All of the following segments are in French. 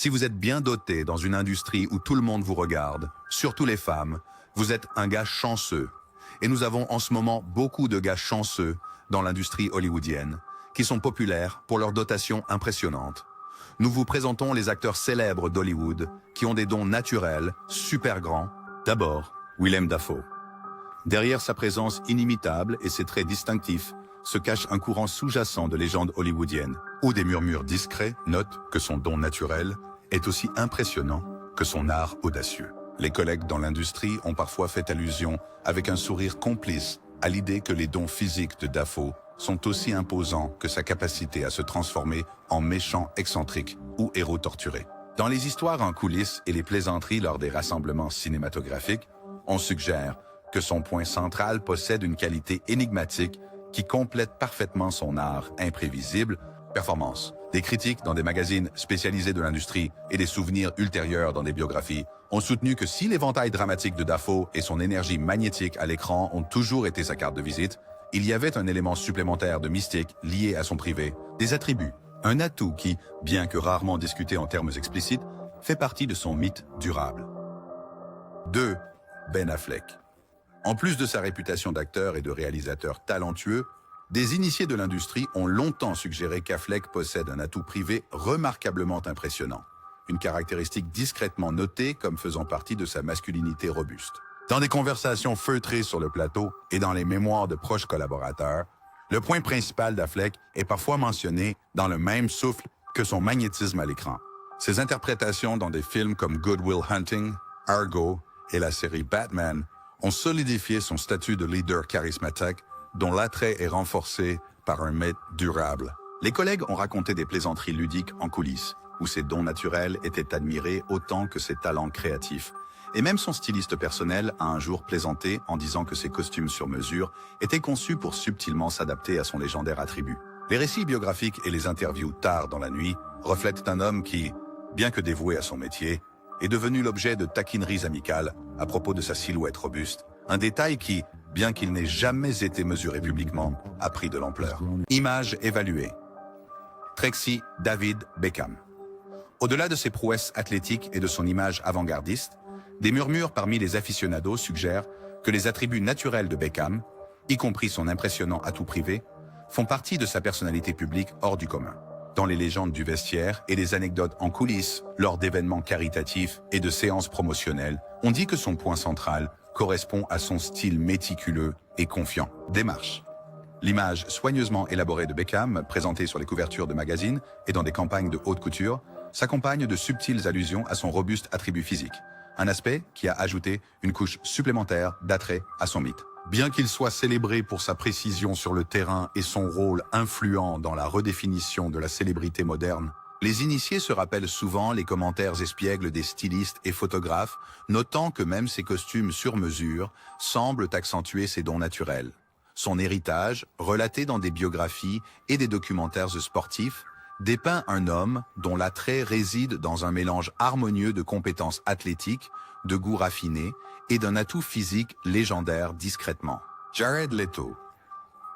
Si vous êtes bien doté dans une industrie où tout le monde vous regarde, surtout les femmes, vous êtes un gars chanceux. Et nous avons en ce moment beaucoup de gars chanceux dans l'industrie hollywoodienne, qui sont populaires pour leur dotation impressionnante. Nous vous présentons les acteurs célèbres d'Hollywood, qui ont des dons naturels, super grands. D'abord, Willem Dafoe. Derrière sa présence inimitable et ses traits distinctifs, se cache un courant sous-jacent de légendes hollywoodiennes, où des murmures discrets notent que son don naturel est aussi impressionnant que son art audacieux. Les collègues dans l'industrie ont parfois fait allusion, avec un sourire complice, à l'idée que les dons physiques de Dafoe sont aussi imposants que sa capacité à se transformer en méchant excentrique ou héros torturé. Dans les histoires en coulisses et les plaisanteries lors des rassemblements cinématographiques, on suggère que son point central possède une qualité énigmatique qui complète parfaitement son art imprévisible, performance. Des critiques dans des magazines spécialisés de l'industrie et des souvenirs ultérieurs dans des biographies ont soutenu que si l'éventail dramatique de Dafoe et son énergie magnétique à l'écran ont toujours été sa carte de visite, il y avait un élément supplémentaire de mystique lié à son privé, des attributs, un atout qui, bien que rarement discuté en termes explicites, fait partie de son mythe durable. 2. Ben Affleck. En plus de sa réputation d'acteur et de réalisateur talentueux, des initiés de l'industrie ont longtemps suggéré qu'Affleck possède un atout privé remarquablement impressionnant, une caractéristique discrètement notée comme faisant partie de sa masculinité robuste. Dans des conversations feutrées sur le plateau et dans les mémoires de proches collaborateurs, le point principal d'Affleck est parfois mentionné dans le même souffle que son magnétisme à l'écran. Ses interprétations dans des films comme Good Will Hunting, Argo et la série Batman ont solidifié son statut de leader charismatique dont l'attrait est renforcé par un mythe durable. Les collègues ont raconté des plaisanteries ludiques en coulisses, où ses dons naturels étaient admirés autant que ses talents créatifs. Et même son styliste personnel a un jour plaisanté en disant que ses costumes sur mesure étaient conçus pour subtilement s'adapter à son légendaire attribut. Les récits biographiques et les interviews tard dans la nuit reflètent un homme qui, bien que dévoué à son métier, est devenu l'objet de taquineries amicales à propos de sa silhouette robuste. Un détail qui, bien qu'il n'ait jamais été mesuré publiquement, a pris de l'ampleur. Image évaluée. Trixie David Beckham. Au-delà de ses prouesses athlétiques et de son image avant-gardiste, des murmures parmi les aficionados suggèrent que les attributs naturels de Beckham, y compris son impressionnant atout privé, font partie de sa personnalité publique hors du commun. Dans les légendes du vestiaire et les anecdotes en coulisses, lors d'événements caritatifs et de séances promotionnelles, on dit que son point central correspond à son style méticuleux et confiant. Démarche. L'image soigneusement élaborée de Beckham, présentée sur les couvertures de magazines et dans des campagnes de haute couture, s'accompagne de subtiles allusions à son robuste attribut physique, un aspect qui a ajouté une couche supplémentaire d'attrait à son mythe. Bien qu'il soit célébré pour sa précision sur le terrain et son rôle influent dans la redéfinition de la célébrité moderne, les initiés se rappellent souvent les commentaires espiègles des stylistes et photographes, notant que même ses costumes sur mesure semblent accentuer ses dons naturels. Son héritage, relaté dans des biographies et des documentaires sportifs, dépeint un homme dont l'attrait réside dans un mélange harmonieux de compétences athlétiques, de goût raffiné et d'un atout physique légendaire discrètement. Jared Leto.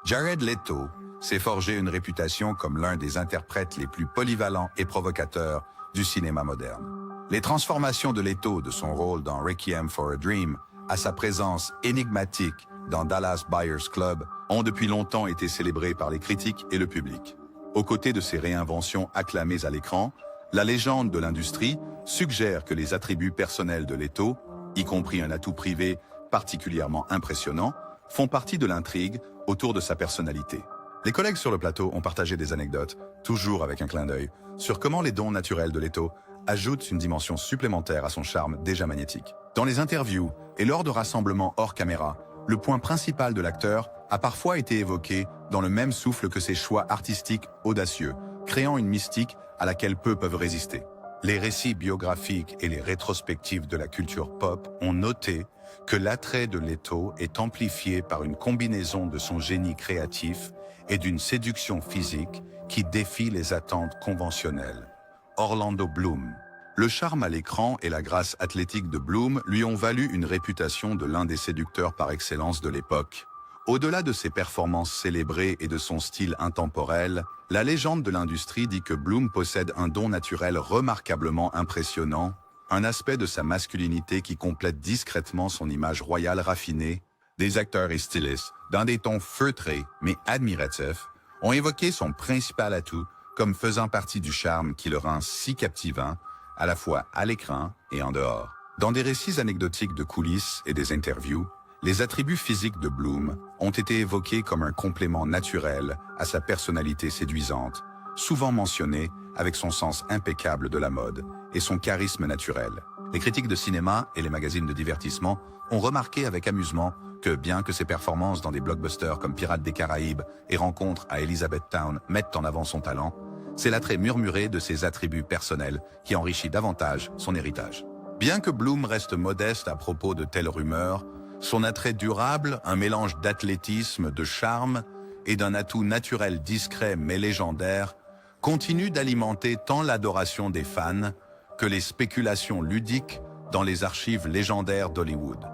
Jared Leto s'est forgé une réputation comme l'un des interprètes les plus polyvalents et provocateurs du cinéma moderne. Les transformations de Leto de son rôle dans Requiem for a Dream à sa présence énigmatique dans Dallas Buyers Club ont depuis longtemps été célébrées par les critiques et le public. Aux côtés de ces réinventions acclamées à l'écran, la légende de l'industrie suggère que les attributs personnels de Leto, y compris un atout privé particulièrement impressionnant, font partie de l'intrigue autour de sa personnalité. Les collègues sur le plateau ont partagé des anecdotes, toujours avec un clin d'œil, sur comment les dons naturels de Leto ajoutent une dimension supplémentaire à son charme déjà magnétique. Dans les interviews et lors de rassemblements hors caméra, le point principal de l'acteur a parfois été évoqué dans le même souffle que ses choix artistiques audacieux, créant une mystique à laquelle peu peuvent résister. Les récits biographiques et les rétrospectives de la culture pop ont noté que l'attrait de Leto est amplifié par une combinaison de son génie créatif et d'une séduction physique qui défie les attentes conventionnelles. Orlando Bloom. Le charme à l'écran et la grâce athlétique de Bloom lui ont valu une réputation de l'un des séducteurs par excellence de l'époque. Au-delà de ses performances célébrées et de son style intemporel, la légende de l'industrie dit que Bloom possède un don naturel remarquablement impressionnant, un aspect de sa masculinité qui complète discrètement son image royale raffinée. Des acteurs et stylistes, dans des tons feutrés mais admiratifs, ont évoqué son principal atout comme faisant partie du charme qui le rend si captivant, à la fois à l'écran et en dehors. Dans des récits anecdotiques de coulisses et des interviews, les attributs physiques de Bloom ont été évoqués comme un complément naturel à sa personnalité séduisante, souvent mentionné avec son sens impeccable de la mode et son charisme naturel. Les critiques de cinéma et les magazines de divertissement ont remarqué avec amusement que bien que ses performances dans des blockbusters comme Pirates des Caraïbes et Rencontres à Elizabethtown mettent en avant son talent, c'est l'attrait murmuré de ses attributs personnels qui enrichit davantage son héritage. Bien que Bloom reste modeste à propos de telles rumeurs, son attrait durable, un mélange d'athlétisme, de charme et d'un atout naturel discret mais légendaire, continue d'alimenter tant l'adoration des fans que les spéculations ludiques dans les archives légendaires d'Hollywood.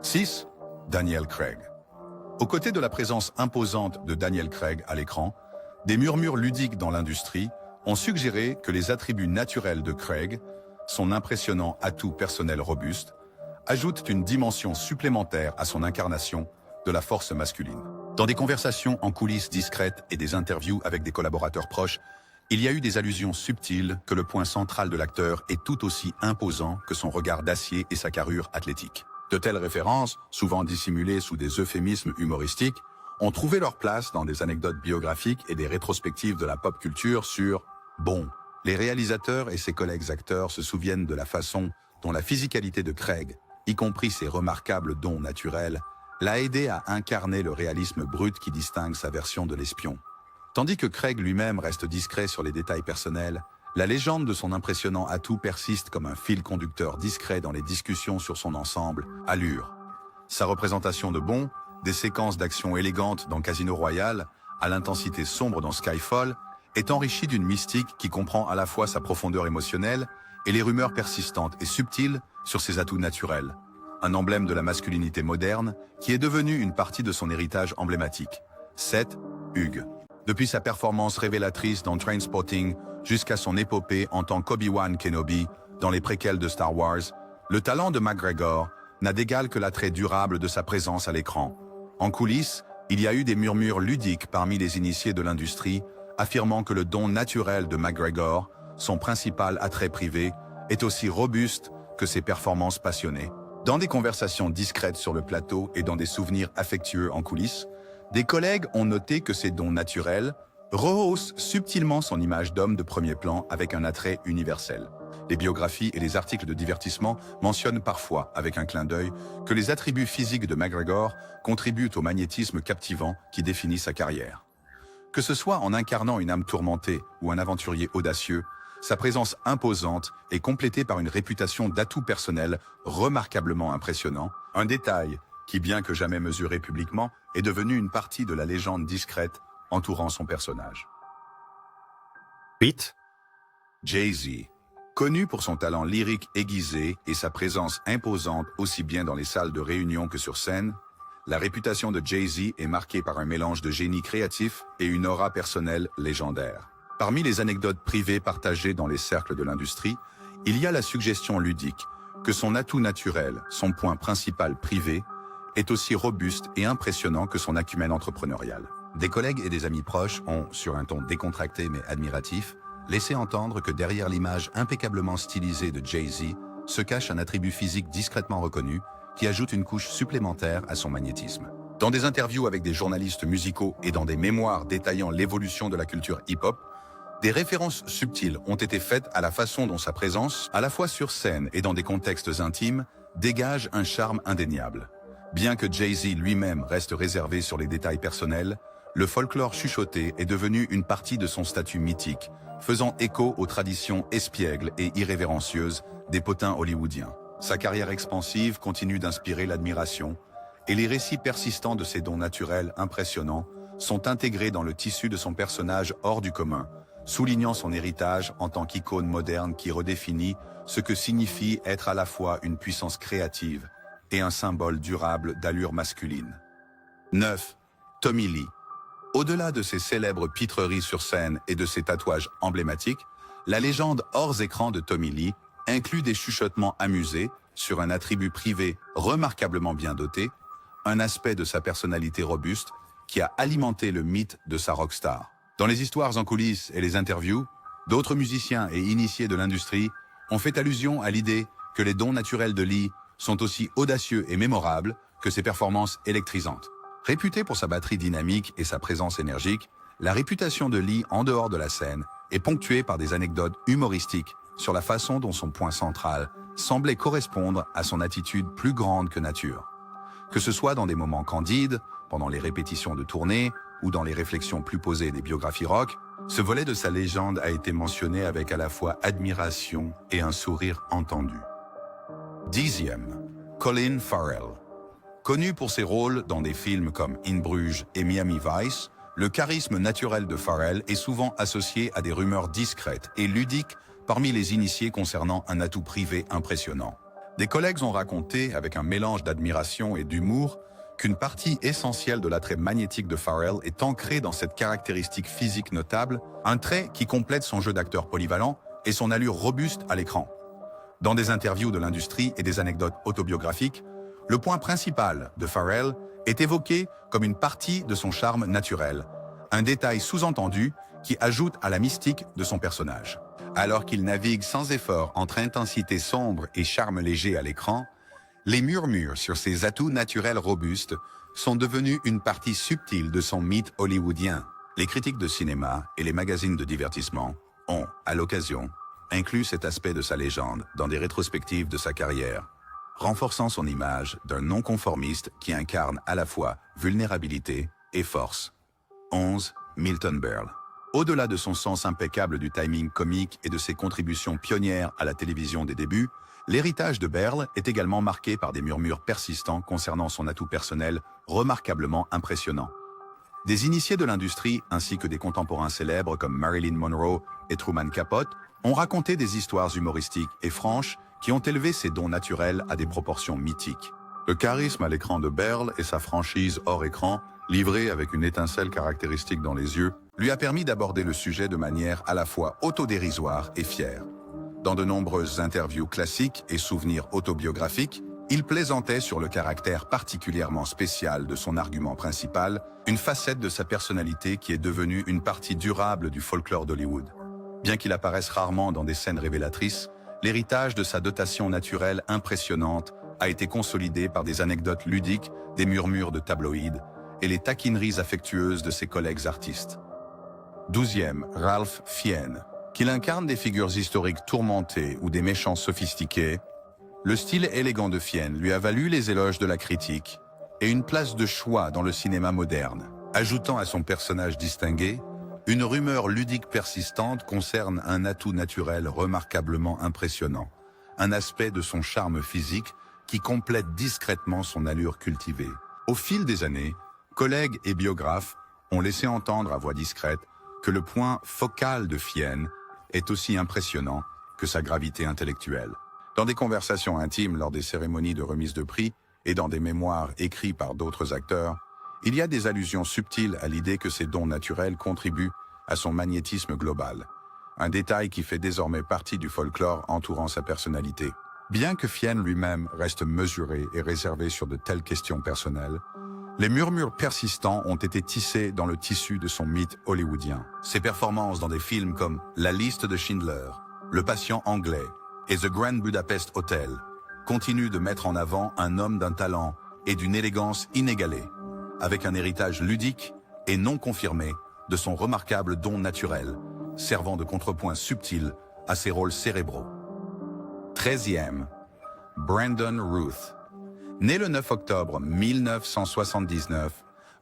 6. Daniel Craig. Aux côtés de la présence imposante de Daniel Craig à l'écran, des murmures ludiques dans l'industrie ont suggéré que les attributs naturels de Craig, son impressionnant atout personnel robuste, ajoutent une dimension supplémentaire à son incarnation de la force masculine. Dans des conversations en coulisses discrètes et des interviews avec des collaborateurs proches, il y a eu des allusions subtiles que le point central de l'acteur est tout aussi imposant que son regard d'acier et sa carrure athlétique. De telles références, souvent dissimulées sous des euphémismes humoristiques, ont trouvé leur place dans des anecdotes biographiques et des rétrospectives de la pop culture sur « Bon ». Les réalisateurs et ses collègues acteurs se souviennent de la façon dont la physicalité de Craig, y compris ses remarquables dons naturels, l'a aidé à incarner le réalisme brut qui distingue sa version de l'espion. Tandis que Craig lui-même reste discret sur les détails personnels, la légende de son impressionnant atout persiste comme un fil conducteur discret dans les discussions sur son ensemble, allure. Sa représentation de Bond, des séquences d'action élégantes dans Casino Royale, à l'intensité sombre dans Skyfall, est enrichie d'une mystique qui comprend à la fois sa profondeur émotionnelle et les rumeurs persistantes et subtiles sur ses atouts naturels. Un emblème de la masculinité moderne qui est devenu une partie de son héritage emblématique. 7. Hugh. Depuis sa performance révélatrice dans Trainspotting jusqu'à son épopée en tant qu'Obi-Wan Kenobi dans les préquels de Star Wars, le talent de McGregor n'a d'égal que l'attrait durable de sa présence à l'écran. En coulisses, il y a eu des murmures ludiques parmi les initiés de l'industrie, affirmant que le don naturel de McGregor, son principal attrait privé, est aussi robuste que ses performances passionnées. Dans des conversations discrètes sur le plateau et dans des souvenirs affectueux en coulisses, des collègues ont noté que ces dons naturels rehaussent subtilement son image d'homme de premier plan avec un attrait universel. Les biographies et les articles de divertissement mentionnent parfois, avec un clin d'œil, que les attributs physiques de McGregor contribuent au magnétisme captivant qui définit sa carrière. Que ce soit en incarnant une âme tourmentée ou un aventurier audacieux, sa présence imposante est complétée par une réputation d'atout personnel remarquablement impressionnant, un détail qui, bien que jamais mesuré publiquement, est devenu une partie de la légende discrète entourant son personnage. 8. Jay-Z. Connu pour son talent lyrique aiguisé et sa présence imposante aussi bien dans les salles de réunion que sur scène, la réputation de Jay-Z est marquée par un mélange de génie créatif et une aura personnelle légendaire. Parmi les anecdotes privées partagées dans les cercles de l'industrie, il y a la suggestion ludique que son atout naturel, son point principal privé, est aussi robuste et impressionnant que son acumen entrepreneurial. Des collègues et des amis proches ont, sur un ton décontracté mais admiratif, laissé entendre que derrière l'image impeccablement stylisée de Jay-Z se cache un attribut physique discrètement reconnu qui ajoute une couche supplémentaire à son magnétisme. Dans des interviews avec des journalistes musicaux et dans des mémoires détaillant l'évolution de la culture hip-hop, des références subtiles ont été faites à la façon dont sa présence, à la fois sur scène et dans des contextes intimes, dégage un charme indéniable. Bien que Jay-Z lui-même reste réservé sur les détails personnels, le folklore chuchoté est devenu une partie de son statut mythique, faisant écho aux traditions espiègles et irrévérencieuses des potins hollywoodiens. Sa carrière expansive continue d'inspirer l'admiration, et les récits persistants de ses dons naturels impressionnants sont intégrés dans le tissu de son personnage hors du commun, soulignant son héritage en tant qu'icône moderne qui redéfinit ce que signifie être à la fois une puissance créative et un symbole durable d'allure masculine. 9. Tommy Lee. Au-delà de ses célèbres pitreries sur scène et de ses tatouages emblématiques, la légende hors écran de Tommy Lee inclut des chuchotements amusés sur un attribut privé remarquablement bien doté, un aspect de sa personnalité robuste qui a alimenté le mythe de sa rockstar. Dans les histoires en coulisses et les interviews, d'autres musiciens et initiés de l'industrie ont fait allusion à l'idée que les dons naturels de Lee sont aussi audacieux et mémorables que ses performances électrisantes. Réputé pour sa batterie dynamique et sa présence énergique, la réputation de Lee en dehors de la scène est ponctuée par des anecdotes humoristiques sur la façon dont son point central semblait correspondre à son attitude plus grande que nature. Que ce soit dans des moments candides, pendant les répétitions de tournée ou dans les réflexions plus posées des biographies rock, ce volet de sa légende a été mentionné avec à la fois admiration et un sourire entendu. 10e, Colin Farrell. Connu pour ses rôles dans des films comme In Bruges et Miami Vice, le charisme naturel de Farrell est souvent associé à des rumeurs discrètes et ludiques parmi les initiés concernant un atout privé impressionnant. Des collègues ont raconté, avec un mélange d'admiration et d'humour, qu'une partie essentielle de l'attrait magnétique de Farrell est ancrée dans cette caractéristique physique notable, un trait qui complète son jeu d'acteur polyvalent et son allure robuste à l'écran. Dans des interviews de l'industrie et des anecdotes autobiographiques, le point principal de Farrell est évoqué comme une partie de son charme naturel, un détail sous-entendu qui ajoute à la mystique de son personnage. Alors qu'il navigue sans effort entre intensité sombre et charme léger à l'écran, les murmures sur ses atouts naturels robustes sont devenus une partie subtile de son mythe hollywoodien. Les critiques de cinéma et les magazines de divertissement ont, à l'occasion, inclus cet aspect de sa légende dans des rétrospectives de sa carrière, renforçant son image d'un non-conformiste qui incarne à la fois vulnérabilité et force. 11. Milton Berle. Au-delà de son sens impeccable du timing comique et de ses contributions pionnières à la télévision des débuts, l'héritage de Berle est également marqué par des murmures persistants concernant son atout personnel remarquablement impressionnant. Des initiés de l'industrie ainsi que des contemporains célèbres comme Marilyn Monroe et Truman Capote ont raconté des histoires humoristiques et franches qui ont élevé ses dons naturels à des proportions mythiques. Le charisme à l'écran de Berle et sa franchise hors écran, livrée avec une étincelle caractéristique dans les yeux, lui a permis d'aborder le sujet de manière à la fois autodérisoire et fière. Dans de nombreuses interviews classiques et souvenirs autobiographiques, il plaisantait sur le caractère particulièrement spécial de son argument principal, une facette de sa personnalité qui est devenue une partie durable du folklore d'Hollywood. Bien qu'il apparaisse rarement dans des scènes révélatrices, l'héritage de sa dotation naturelle impressionnante a été consolidé par des anecdotes ludiques, des murmures de tabloïds et les taquineries affectueuses de ses collègues artistes. 12e, Ralph Fiennes. Qu'il incarne des figures historiques tourmentées ou des méchants sophistiqués, le style élégant de Fiennes lui a valu les éloges de la critique et une place de choix dans le cinéma moderne. Ajoutant à son personnage distingué, une rumeur ludique persistante concerne un atout naturel remarquablement impressionnant, un aspect de son charme physique qui complète discrètement son allure cultivée. Au fil des années, collègues et biographes ont laissé entendre à voix discrète que le point focal de Fiennes est aussi impressionnant que sa gravité intellectuelle. Dans des conversations intimes lors des cérémonies de remise de prix et dans des mémoires écrits par d'autres acteurs, il y a des allusions subtiles à l'idée que ses dons naturels contribuent à son magnétisme global, un détail qui fait désormais partie du folklore entourant sa personnalité. Bien que Fiennes lui-même reste mesuré et réservé sur de telles questions personnelles, les murmures persistants ont été tissés dans le tissu de son mythe hollywoodien. Ses performances dans des films comme La liste de Schindler, Le patient anglais et The Grand Budapest Hotel continuent de mettre en avant un homme d'un talent et d'une élégance inégalée, avec un héritage ludique et non confirmé de son remarquable don naturel, servant de contrepoint subtil à ses rôles cérébraux. 13e, Brandon Routh. Né le 9 octobre 1979,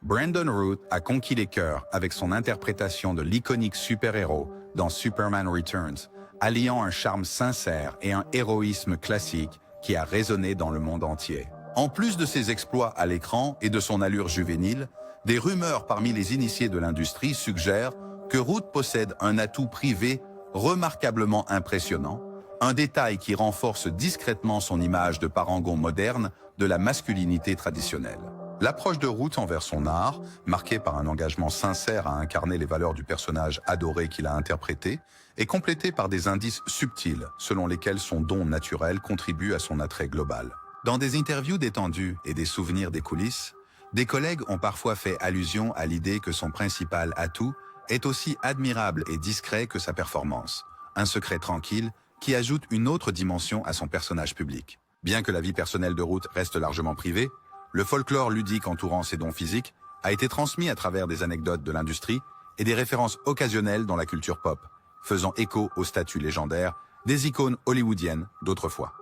Brandon Routh a conquis les cœurs avec son interprétation de l'iconique super-héros dans Superman Returns, alliant un charme sincère et un héroïsme classique qui a résonné dans le monde entier. En plus de ses exploits à l'écran et de son allure juvénile, des rumeurs parmi les initiés de l'industrie suggèrent que Routh possède un atout privé remarquablement impressionnant, un détail qui renforce discrètement son image de parangon moderne de la masculinité traditionnelle. L'approche de Root envers son art, marquée par un engagement sincère à incarner les valeurs du personnage adoré qu'il a interprété, est complétée par des indices subtils, selon lesquels son don naturel contribue à son attrait global. Dans des interviews détendues et des souvenirs des coulisses, des collègues ont parfois fait allusion à l'idée que son principal atout est aussi admirable et discret que sa performance, un secret tranquille qui ajoute une autre dimension à son personnage public. Bien que la vie personnelle de Root reste largement privée, le folklore ludique entourant ses dons physiques a été transmis à travers des anecdotes de l'industrie et des références occasionnelles dans la culture pop, faisant écho au statut légendaire des icônes hollywoodiennes d'autrefois.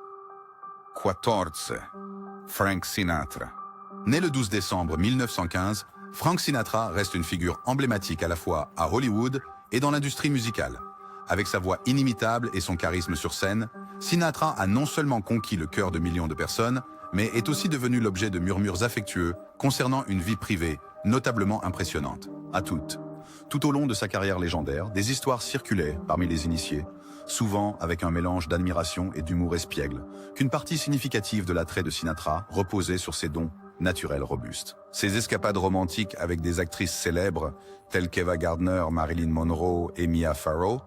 14. Frank Sinatra. Né le 12 décembre 1915, Frank Sinatra reste une figure emblématique à la fois à Hollywood et dans l'industrie musicale. Avec sa voix inimitable et son charisme sur scène, Sinatra a non seulement conquis le cœur de millions de personnes, mais est aussi devenu l'objet de murmures affectueux concernant une vie privée notablement impressionnante. À toutes. Tout au long de sa carrière légendaire, des histoires circulaient parmi les initiés, souvent avec un mélange d'admiration et d'humour espiègle, qu'une partie significative de l'attrait de Sinatra reposait sur ses dons naturels robustes. Ses escapades romantiques avec des actrices célèbres, telles qu'Eva Gardner, Marilyn Monroe et Mia Farrow,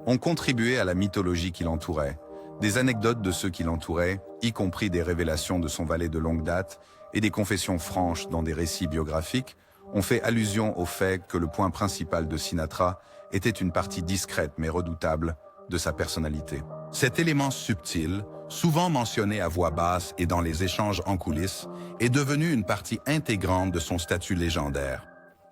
ont contribué à la mythologie qui l'entourait. Des anecdotes de ceux qui l'entouraient, y compris des révélations de son valet de longue date et des confessions franches dans des récits biographiques, ont fait allusion au fait que le point principal de Sinatra était une partie discrète mais redoutable de sa personnalité. Cet élément subtil, souvent mentionné à voix basse et dans les échanges en coulisses, est devenu une partie intégrante de son statut légendaire.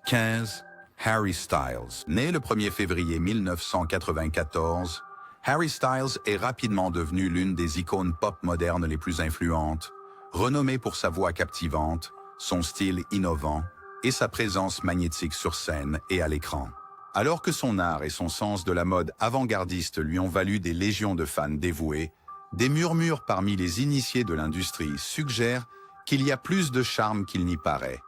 15. Harry Styles. Né le 1er février 1994, Harry Styles est rapidement devenu l'une des icônes pop modernes les plus influentes, renommé pour sa voix captivante, son style innovant et sa présence magnétique sur scène et à l'écran. Alors que son art et son sens de la mode avant-gardiste lui ont valu des légions de fans dévoués, des murmures parmi les initiés de l'industrie suggèrent qu'il y a plus de charme qu'il n'y paraît.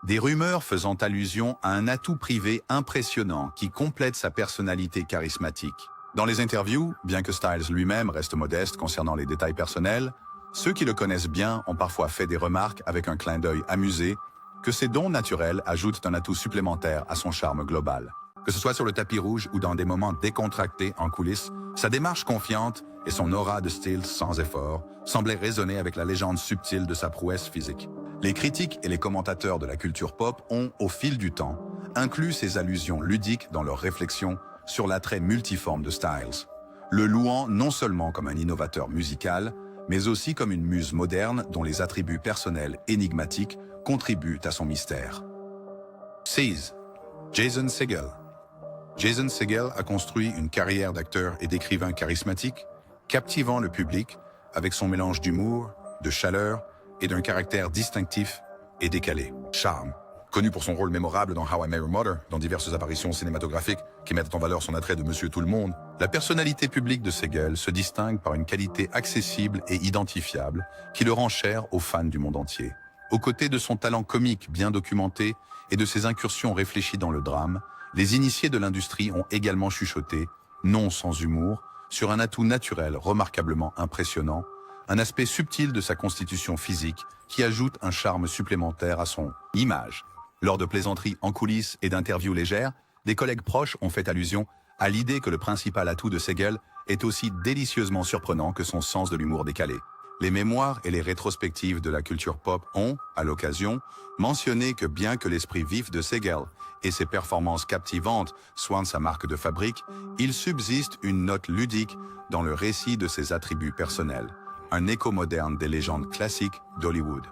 Des rumeurs faisant allusion à un atout privé impressionnant qui complète sa personnalité charismatique. Dans les interviews, bien que Styles lui-même reste modeste concernant les détails personnels, ceux qui le connaissent bien ont parfois fait des remarques avec un clin d'œil amusé que ses dons naturels ajoutent un atout supplémentaire à son charme global. Que ce soit sur le tapis rouge ou dans des moments décontractés en coulisses, sa démarche confiante et son aura de style sans effort semblaient résonner avec la légende subtile de sa prouesse physique. Les critiques et les commentateurs de la culture pop ont, au fil du temps, inclus ces allusions ludiques dans leurs réflexions sur l'attrait multiforme de Styles, le louant non seulement comme un innovateur musical, mais aussi comme une muse moderne dont les attributs personnels énigmatiques contribuent à son mystère. 6. Jason Segel. Jason Segel a construit une carrière d'acteur et d'écrivain charismatique, captivant le public avec son mélange d'humour, de chaleur et d'un caractère distinctif et décalé. Charme. Connu pour son rôle mémorable dans How I Met Your Mother, dans diverses apparitions cinématographiques qui mettent en valeur son attrait de Monsieur Tout-le-Monde, la personnalité publique de Segel se distingue par une qualité accessible et identifiable qui le rend cher aux fans du monde entier. Aux côtés de son talent comique bien documenté et de ses incursions réfléchies dans le drame, les initiés de l'industrie ont également chuchoté, non sans humour, sur un atout naturel remarquablement impressionnant, un aspect subtil de sa constitution physique qui ajoute un charme supplémentaire à son image. Lors de plaisanteries en coulisses et d'interviews légères, des collègues proches ont fait allusion à l'idée que le principal atout de Segel est aussi délicieusement surprenant que son sens de l'humour décalé. Les mémoires et les rétrospectives de la culture pop ont, à l'occasion, mentionné que bien que l'esprit vif de Segel et ses performances captivantes soient sa marque de fabrique, il subsiste une note ludique dans le récit de ses attributs personnels, un écho moderne des légendes classiques d'Hollywood.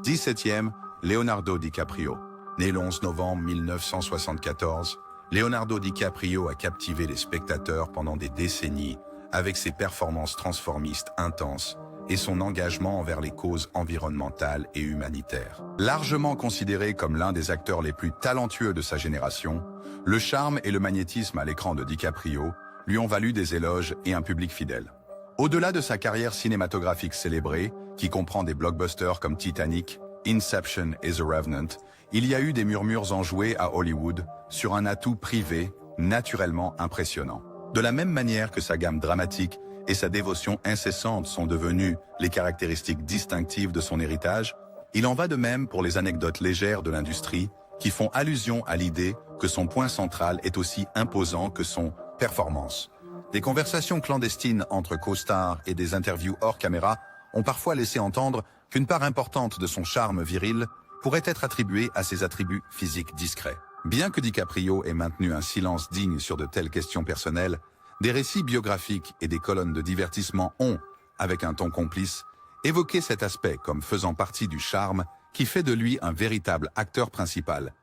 17e, Leonardo DiCaprio. Né le 11 novembre 1974, Leonardo DiCaprio a captivé les spectateurs pendant des décennies avec ses performances transformistes intenses et son engagement envers les causes environnementales et humanitaires. Largement considéré comme l'un des acteurs les plus talentueux de sa génération, le charme et le magnétisme à l'écran de DiCaprio lui ont valu des éloges et un public fidèle. Au-delà de sa carrière cinématographique célébrée, qui comprend des blockbusters comme Titanic, Inception et The Revenant, il y a eu des murmures enjoués à Hollywood sur un atout privé naturellement impressionnant. De la même manière que sa gamme dramatique et sa dévotion incessante sont devenues les caractéristiques distinctives de son héritage, Il en va de même pour les anecdotes légères de l'industrie qui font allusion à l'idée que son point central est aussi imposant que son performance. Des conversations clandestines entre co-stars et des interviews hors caméra ont parfois laissé entendre qu'une part importante de son charme viril pourrait être attribuée à ses attributs physiques discrets. Bien que DiCaprio ait maintenu un silence digne sur de telles questions personnelles, des récits biographiques et des colonnes de divertissement ont, avec un ton complice, évoqué cet aspect comme faisant partie du charme qui fait de lui un véritable acteur principal.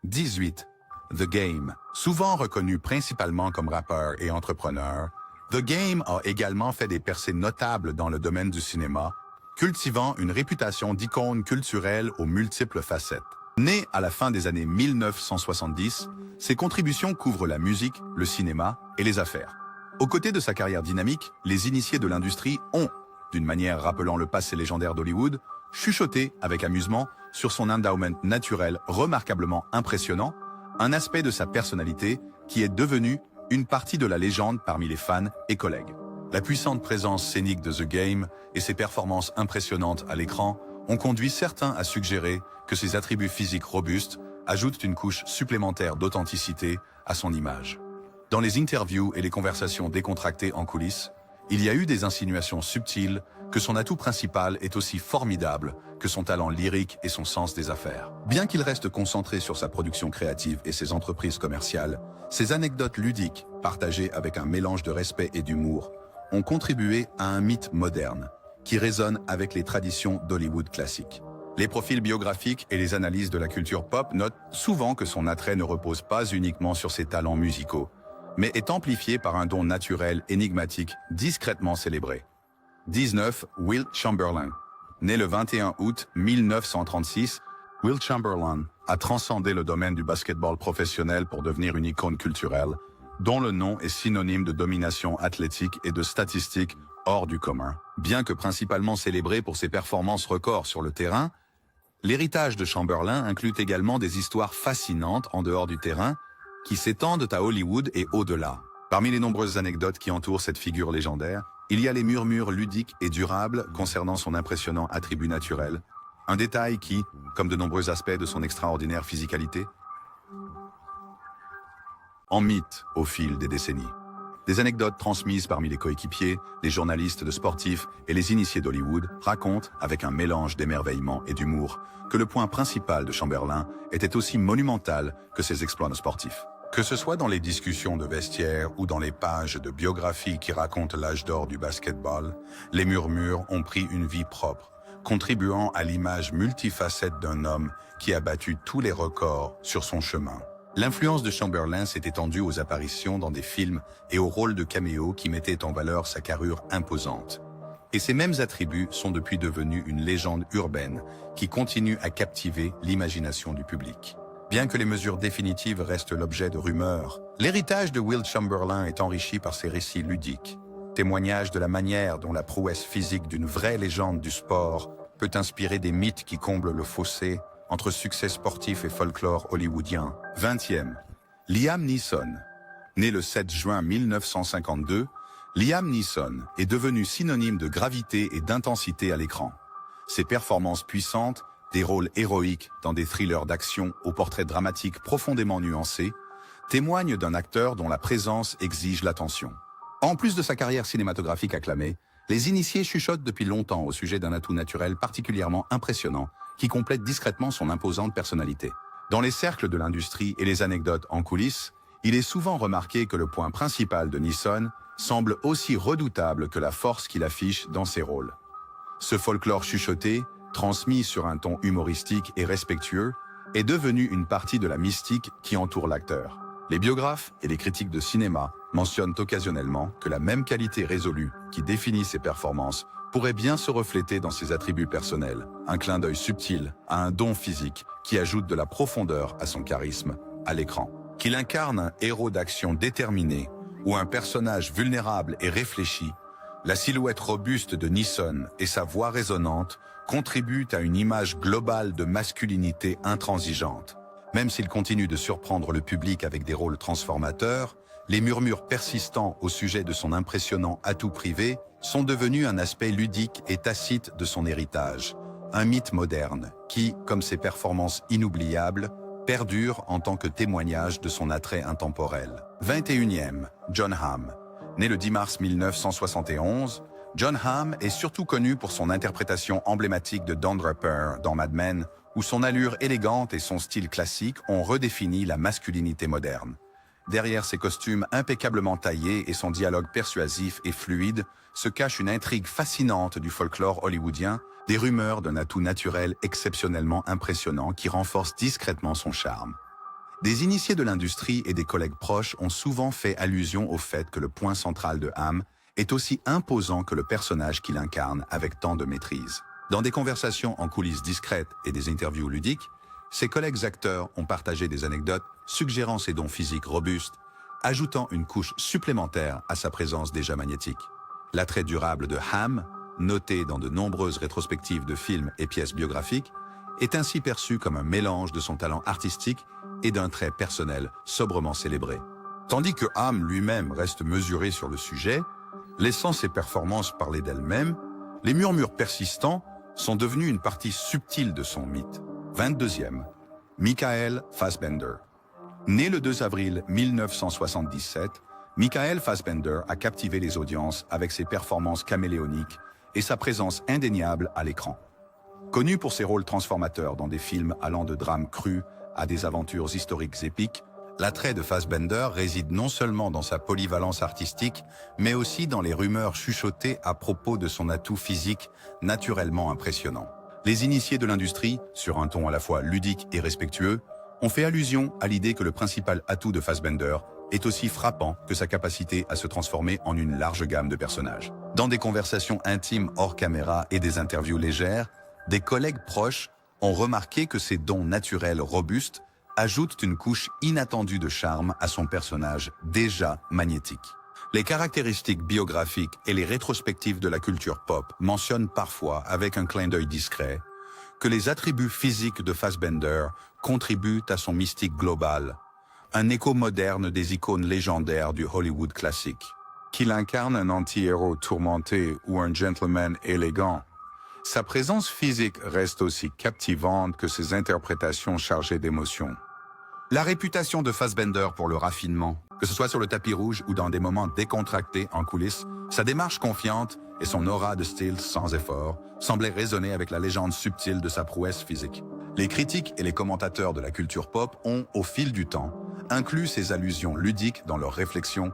18. The Game. Souvent reconnu principalement comme rappeur et entrepreneur, The Game a également fait des percées notables dans le domaine du cinéma, cultivant une réputation d'icône culturelle aux multiples facettes. Né à la fin des années 1970, ses contributions couvrent la musique, le cinéma et les affaires. Aux côtés de sa carrière dynamique, les initiés de l'industrie ont, d'une manière rappelant le passé légendaire d'Hollywood, chuchoté avec amusement sur son endowment naturel remarquablement impressionnant, un aspect de sa personnalité qui est devenu une partie de la légende parmi les fans et collègues. La puissante présence scénique de The Game et ses performances impressionnantes à l'écran ont conduit certains à suggérer que ses attributs physiques robustes ajoutent une couche supplémentaire d'authenticité à son image. Dans les interviews et les conversations décontractées en coulisses, il y a eu des insinuations subtiles que son atout principal est aussi formidable que son talent lyrique et son sens des affaires. Bien qu'il reste concentré sur sa production créative et ses entreprises commerciales, ses anecdotes ludiques, partagées avec un mélange de respect et d'humour, ont contribué à un mythe moderne qui résonne avec les traditions d'Hollywood classique. Les profils biographiques et les analyses de la culture pop notent souvent que son attrait ne repose pas uniquement sur ses talents musicaux, mais est amplifié par un don naturel énigmatique discrètement célébré. 19. Wilt Chamberlain. Né le 21 août 1936, Wilt Chamberlain a transcendé le domaine du basketball professionnel pour devenir une icône culturelle, dont le nom est synonyme de domination athlétique et de statistiques hors du commun. Bien que principalement célébré pour ses performances records sur le terrain, l'héritage de Chamberlain inclut également des histoires fascinantes en dehors du terrain qui s'étendent à Hollywood et au-delà. Parmi les nombreuses anecdotes qui entourent cette figure légendaire, il y a les murmures ludiques et durables concernant son impressionnant attribut naturel, un détail qui, comme de nombreux aspects de son extraordinaire physicalité, en mythe au fil des décennies. Des anecdotes transmises parmi les coéquipiers, les journalistes de sportifs et les initiés d'Hollywood racontent, avec un mélange d'émerveillement et d'humour, que le point principal de Chamberlain était aussi monumental que ses exploits sportifs. Que ce soit dans les discussions de vestiaire ou dans les pages de biographie qui racontent l'âge d'or du basketball, les murmures ont pris une vie propre, contribuant à l'image multifacette d'un homme qui a battu tous les records sur son chemin. L'influence de Chamberlain s'est étendue aux apparitions dans des films et aux rôles de caméo qui mettaient en valeur sa carrure imposante. Et ces mêmes attributs sont depuis devenus une légende urbaine qui continue à captiver l'imagination du public. Bien que les mesures définitives restent l'objet de rumeurs, l'héritage de Wilt Chamberlain est enrichi par ses récits ludiques, témoignages de la manière dont la prouesse physique d'une vraie légende du sport peut inspirer des mythes qui comblent le fossé entre succès sportif et folklore hollywoodien. 20e. Liam Neeson. Né le 7 juin 1952, Liam Neeson est devenu synonyme de gravité et d'intensité à l'écran. Ses performances puissantes, des rôles héroïques dans des thrillers d'action aux portraits dramatiques profondément nuancés, témoignent d'un acteur dont la présence exige l'attention. En plus de sa carrière cinématographique acclamée, les initiés chuchotent depuis longtemps au sujet d'un atout naturel particulièrement impressionnant qui complète discrètement son imposante personnalité. Dans les cercles de l'industrie et les anecdotes en coulisses, il est souvent remarqué que le point principal de Neeson semble aussi redoutable que la force qu'il affiche dans ses rôles. Ce folklore chuchoté, transmis sur un ton humoristique et respectueux, est devenu une partie de la mystique qui entoure l'acteur. Les biographes et les critiques de cinéma mentionnent occasionnellement que la même qualité résolue qui définit ses performances pourrait bien se refléter dans ses attributs personnels, un clin d'œil subtil à un don physique qui ajoute de la profondeur à son charisme à l'écran. Qu'il incarne un héros d'action déterminé ou un personnage vulnérable et réfléchi, la silhouette robuste de Neeson et sa voix résonnante contribuent à une image globale de masculinité intransigeante. Même s'il continue de surprendre le public avec des rôles transformateurs, les murmures persistants au sujet de son impressionnant atout privé sont devenus un aspect ludique et tacite de son héritage, un mythe moderne qui, comme ses performances inoubliables, perdure en tant que témoignage de son attrait intemporel. 21e, Jon Hamm. Né le 10 mars 1971, Jon Hamm est surtout connu pour son interprétation emblématique de Don Draper dans Mad Men, où son allure élégante et son style classique ont redéfini la masculinité moderne. Derrière ses costumes impeccablement taillés et son dialogue persuasif et fluide, se cache une intrigue fascinante du folklore hollywoodien, des rumeurs d'un atout naturel exceptionnellement impressionnant qui renforce discrètement son charme. Des initiés de l'industrie et des collègues proches ont souvent fait allusion au fait que le point central de Hamm est aussi imposant que le personnage qu'il incarne avec tant de maîtrise. Dans des conversations en coulisses discrètes et des interviews ludiques, ses collègues acteurs ont partagé des anecdotes suggérant ses dons physiques robustes, ajoutant une couche supplémentaire à sa présence déjà magnétique. L'attrait durable de Hamm, noté dans de nombreuses rétrospectives de films et pièces biographiques, est ainsi perçu comme un mélange de son talent artistique et d'un trait personnel sobrement célébré. Tandis que Hamm lui-même reste mesuré sur le sujet, laissant ses performances parler d'elles-mêmes, les murmures persistants sont devenus une partie subtile de son mythe. 22e, Michael Fassbender. Né le 2 avril 1977, Michael Fassbender a captivé les audiences avec ses performances caméléoniques et sa présence indéniable à l'écran. Connu pour ses rôles transformateurs dans des films allant de drames crus à des aventures historiques épiques, l'attrait de Fassbender réside non seulement dans sa polyvalence artistique, mais aussi dans les rumeurs chuchotées à propos de son atout physique naturellement impressionnant. Les initiés de l'industrie, sur un ton à la fois ludique et respectueux, ont fait allusion à l'idée que le principal atout de Fassbender est aussi frappant que sa capacité à se transformer en une large gamme de personnages. Dans des conversations intimes hors caméra et des interviews légères, des collègues proches ont remarqué que ses dons naturels robustes ajoutent une couche inattendue de charme à son personnage déjà magnétique. Les caractéristiques biographiques et les rétrospectives de la culture pop mentionnent parfois, avec un clin d'œil discret, que les attributs physiques de Fassbender contribuent à son mystique global, un écho moderne des icônes légendaires du Hollywood classique. Qu'il incarne un anti-héros tourmenté ou un gentleman élégant, sa présence physique reste aussi captivante que ses interprétations chargées d'émotions. La réputation de Fassbender pour le raffinement, que ce soit sur le tapis rouge ou dans des moments décontractés en coulisses, sa démarche confiante et son aura de style sans effort semblaient résonner avec la légende subtile de sa prouesse physique. Les critiques et les commentateurs de la culture pop ont, au fil du temps, inclus ces allusions ludiques dans leurs réflexions